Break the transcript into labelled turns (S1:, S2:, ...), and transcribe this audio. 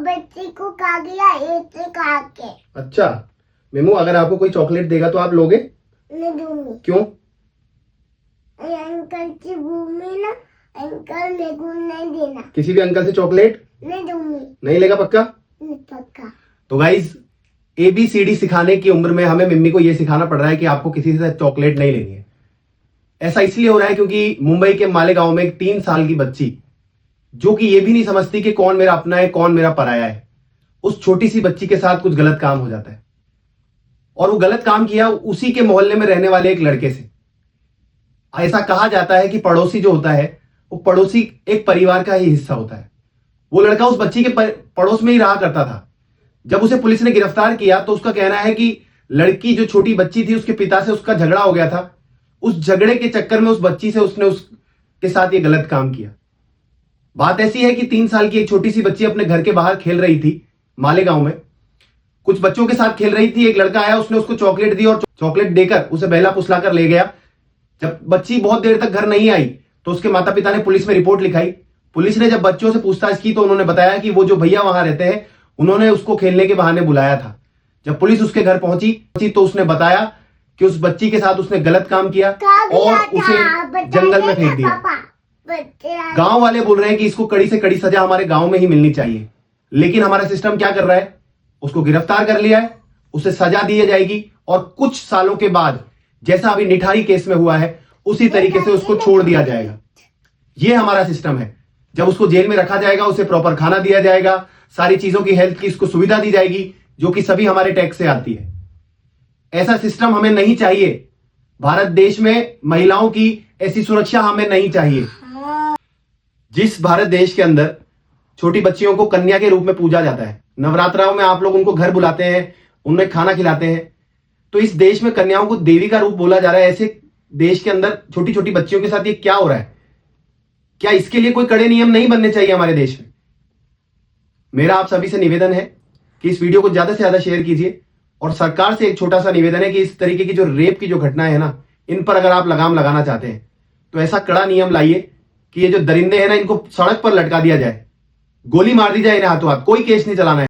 S1: बच्ची को खा गया ऐसे खा के।
S2: अच्छा मेमू, अगर आपको कोई चॉकलेट देगा तो आप लोगे?
S1: नहीं दूंगी।
S2: क्यों?
S1: ये अंकल की भूमि ना, अंकल मेरे को नहीं देना।
S2: किसी भी अंकल से चॉकलेट
S1: नहीं दूंगी।
S2: नहीं लेगा पक्का?
S1: नहीं पक्का।
S2: तो गाइज ABCD सिखाने की उम्र में हमें मम्मी को यह सिखाना पड़ रहा है कि आपको किसी से चॉकलेट नहीं लेनी है। ऐसा इसलिए हो रहा है क्योंकि मुंबई के मालेगांव में एक 3 साल की बच्ची, जो कि ये भी नहीं समझती कि कौन मेरा अपना है कौन मेरा पराया है, उस छोटी सी बच्ची के साथ कुछ गलत काम हो जाता है। और वो गलत काम किया उसी के मोहल्ले में रहने वाले एक लड़के से। ऐसा कहा जाता है कि पड़ोसी जो होता है वो पड़ोसी एक परिवार का ही हिस्सा होता है। वो लड़का उस बच्ची के पड़ोस में ही रहा करता था। जब उसे पुलिस ने गिरफ्तार किया तो उसका कहना है कि लड़की जो छोटी बच्ची थी उसके पिता से उसका झगड़ा हो गया था। उस झगड़े के चक्कर में उस बच्ची से उसने उसके साथ ये गलत काम किया। बात ऐसी है कि 3 साल की एक छोटी सी बच्ची अपने घर के बाहर खेल रही थी मालेगांव में, कुछ बच्चों के साथ खेल रही थी। एक लड़का आया, उसने उसको चॉकलेट दी और चॉकलेट देकर उसे बहला फुसला कर ले गया। जब बच्ची बहुत देर तक घर नहीं आई तो उसके माता पिता ने पुलिस में रिपोर्ट लिखाई। पुलिस ने जब बच्चों से पूछताछ की तो उन्होंने बताया कि वो जो भैया वहां रहते हैं उन्होंने उसको खेलने के बहाने बुलाया था। जब पुलिस उसके घर पहुंची तो उसने बताया कि उस बच्ची के साथ उसने गलत काम किया और उसे जंगल में फेंक दिया। गांव वाले बोल रहे हैं कि इसको कड़ी से कड़ी सजा हमारे गांव में ही मिलनी चाहिए, लेकिन हमारा सिस्टम क्या कर रहा है, उसको गिरफ्तार कर लिया है, उसे सजा दी जाएगी और कुछ सालों के बाद जैसा अभी निठारी केस में हुआ है उसी तरीके से उसको छोड़ दिया जाएगा। यह हमारा सिस्टम है। जब उसको जेल में रखा जाएगा उसे प्रॉपर खाना दिया जाएगा, सारी चीजों की हेल्थ की इसको सुविधा दी जाएगी जो कि सभी हमारे टैक्स से आती है। ऐसा सिस्टम हमें नहीं चाहिए। भारत देश में महिलाओं की ऐसी सुरक्षा हमें नहीं चाहिए। जिस भारत देश के अंदर छोटी बच्चियों को कन्या के रूप में पूजा जाता है, नवरात्राओं में आप लोग उनको घर बुलाते हैं, उन्हें खाना खिलाते हैं, तो इस देश में कन्याओं को देवी का रूप बोला जा रहा है। ऐसे देश के अंदर छोटी छोटी बच्चियों के साथ ये क्या हो रहा है? क्या इसके लिए कोई कड़े नियम नहीं बनने चाहिए हमारे देश में? मेरा आप सभी से निवेदन है कि इस वीडियो को ज्यादा से ज्यादा शेयर कीजिए और सरकार से एक छोटा सा निवेदन है कि इस तरीके की जो रेप की जो घटनाएं है ना, इन पर अगर आप लगाम लगाना चाहते हैं तो ऐसा कड़ा नियम लाइए कि ये जो दरिंदे हैं ना, इनको सड़क पर लटका दिया जाए, गोली मार दी जाए इन्हें हाथों हाथ। कोई केस नहीं चलाना है।